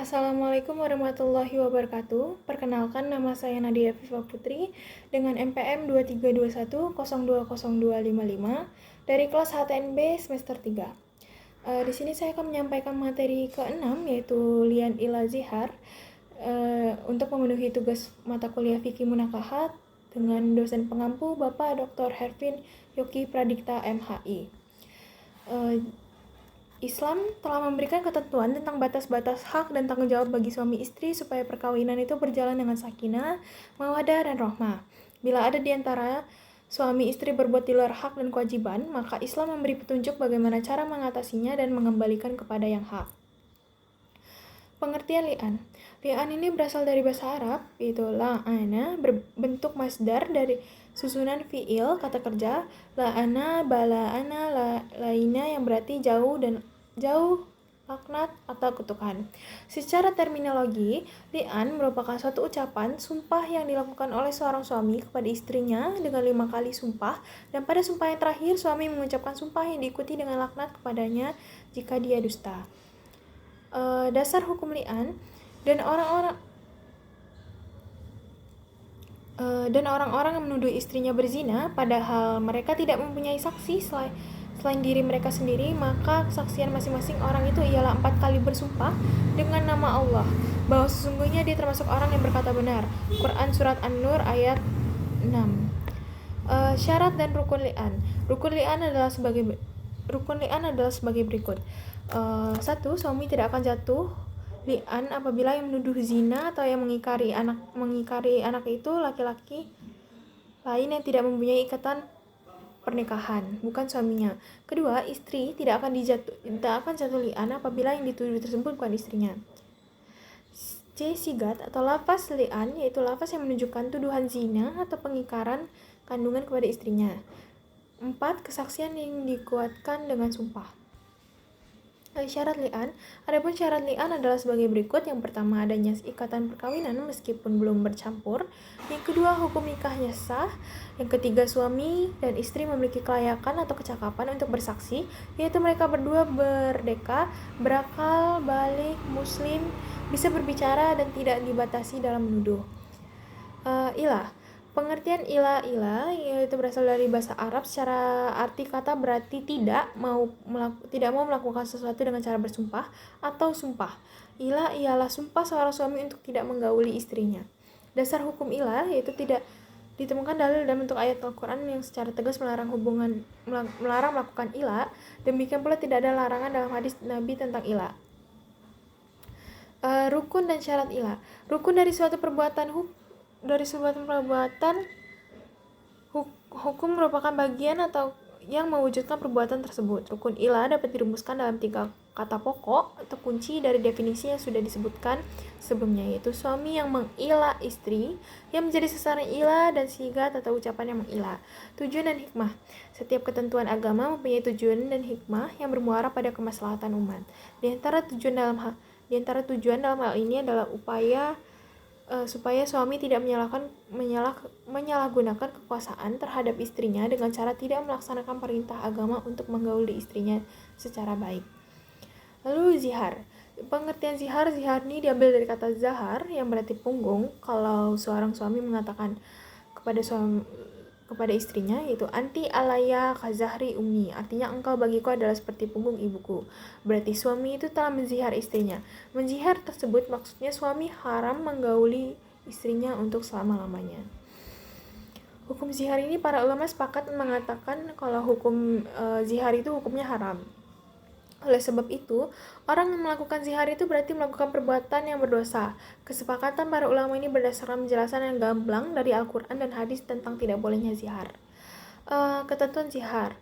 Assalamualaikum warahmatullahi wabarakatuh. Perkenalkan, nama saya Nadia Viva Putri dengan NPM 2321020255 dari kelas HTNB semester 3. Di sini saya akan menyampaikan materi ke-6 yaitu Lian ila Zihar untuk memenuhi tugas mata kuliah Fikih Munakahat dengan dosen pengampu Bapak Dr. Hervin Yoki Pradikta MHI. Islam telah memberikan ketentuan tentang batas-batas hak dan tanggung jawab bagi suami istri supaya perkawinan itu berjalan dengan sakinah, mawaddah, dan rahmah. Bila ada di antara suami istri berbuat di luar hak dan kewajiban, maka Islam memberi petunjuk bagaimana cara mengatasinya dan mengembalikan kepada yang hak. Pengertian li'an. Li'an ini berasal dari bahasa Arab, yaitu la'ana, berbentuk masdar dari susunan fi'il, kata kerja, la'ana, bala'ana, laina yang berarti jauh, laknat, atau kutukan. Secara terminologi, li'an merupakan suatu ucapan, sumpah yang dilakukan oleh seorang suami kepada istrinya dengan 5 kali sumpah, dan pada sumpah yang terakhir, suami mengucapkan sumpah yang diikuti dengan laknat kepadanya jika dia dusta. Dasar hukum li'an dan orang-orang yang menuduh istrinya berzina padahal mereka tidak mempunyai saksi selain diri mereka sendiri, maka kesaksian masing-masing orang itu ialah 4 kali bersumpah dengan nama Allah bahwa sesungguhnya dia termasuk orang yang berkata benar. Quran Surat An-Nur ayat 6. Syarat dan rukun li'an. Rukun li'an adalah sebagai berikut. 1. Suami tidak akan jatuh li'an apabila yang menuduh zina atau yang mengingkari anak itu laki-laki lain yang tidak mempunyai ikatan pernikahan, bukan suaminya. Kedua, istri tidak akan jatuh li'an apabila yang dituduh tersebut bukan istrinya. C. Sigat atau lafaz li'an, yaitu lafaz yang menunjukkan tuduhan zina atau pengingkaran kandungan kepada istrinya. 4. Kesaksian yang dikuatkan dengan sumpah. Syarat li'an. Adapun syarat li'an adalah sebagai berikut. Yang pertama, adanya ikatan perkawinan meskipun belum bercampur. Yang kedua, hukum nikahnya sah. Yang ketiga, suami dan istri memiliki kelayakan atau kecakapan untuk bersaksi, yaitu mereka berdua berdeka, berakal, balik, muslim, bisa berbicara dan tidak dibatasi dalam menuduh. Ilah. Pengertian ilah yaitu berasal dari bahasa Arab. Secara arti kata berarti tidak mau melakukan sesuatu dengan cara bersumpah atau sumpah. Ilah ialah sumpah seorang suami untuk tidak menggauli istrinya. Dasar hukum ilah yaitu tidak ditemukan dalil dalam bentuk ayat Al-Quran yang secara tegas melarang melakukan ilah. Demikian pula tidak ada larangan dalam hadis Nabi tentang ilah. Rukun dan syarat ilah. Rukun dari suatu perbuatan hukum merupakan bagian atau yang mewujudkan perbuatan tersebut. Rukun ilah dapat dirumuskan dalam 3 kata pokok atau kunci dari definisi yang sudah disebutkan sebelumnya, yaitu suami yang mengilah istri, yang menjadi sasaran ilah, dan sigat atau ucapan yang mengilah. Tujuan dan hikmah. Setiap ketentuan agama mempunyai tujuan dan hikmah yang bermuara pada kemaslahatan umat. Di antara tujuan dalam hal ini adalah supaya suami tidak menyalahgunakan kekuasaan terhadap istrinya dengan cara tidak melaksanakan perintah agama untuk menggauli istrinya secara baik. Lalu zihar. Pengertian zihar ini diambil dari kata zahar yang berarti punggung. Kalau seorang suami mengatakan kepada istrinya, yaitu anti alaya kazahri ummi, artinya engkau bagiku adalah seperti punggung ibuku. Berarti suami itu telah menzihar istrinya. Menzihar tersebut maksudnya suami haram menggauli istrinya untuk selama-lamanya. Hukum zihar ini para ulama sepakat mengatakan kalau hukum zihar itu hukumnya haram. Oleh sebab itu, orang yang melakukan zihar itu berarti melakukan perbuatan yang berdosa. Kesepakatan para ulama ini berdasarkan penjelasan yang gamblang dari Al-Quran dan hadis tentang tidak bolehnya zihar. Ketentuan zihar.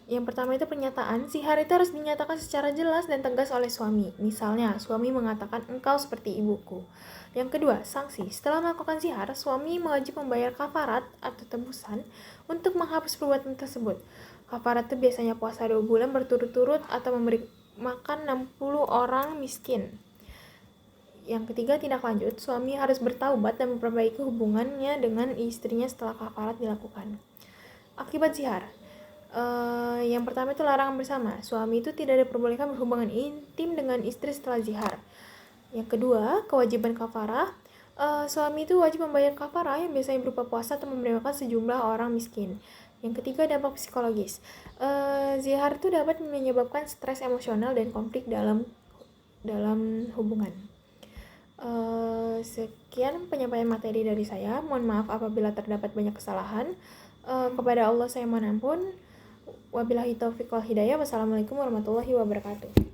Yang pertama itu pernyataan. Zihar itu harus dinyatakan secara jelas dan tegas oleh suami. Misalnya, suami mengatakan engkau seperti ibuku. Yang kedua, sanksi. Setelah melakukan zihar, suami wajib membayar kafarat atau tebusan untuk menghapus perbuatan tersebut. Kafarat itu biasanya puasa 2 bulan berturut-turut atau memberi makan 60 orang miskin. Yang ketiga, tindak lanjut. Suami harus bertaubat dan memperbaiki hubungannya dengan istrinya setelah kafarat dilakukan. Akibat zihar. Yang pertama itu larangan bersama. Suami itu tidak diperbolehkan berhubungan intim dengan istri setelah zihar. Yang kedua, kewajiban kafarah. Suami itu wajib membayar kafarah yang biasanya berupa puasa atau memberi makan sejumlah orang miskin. Yang ketiga, dampak psikologis. Zihar itu dapat menyebabkan stres emosional dan konflik dalam hubungan. Sekian penyampaian materi dari saya. Mohon maaf apabila terdapat banyak kesalahan. Kepada Allah saya mohon ampun. Wabillahi taufiq wal hidayah. Wassalamualaikum warahmatullahi wabarakatuh.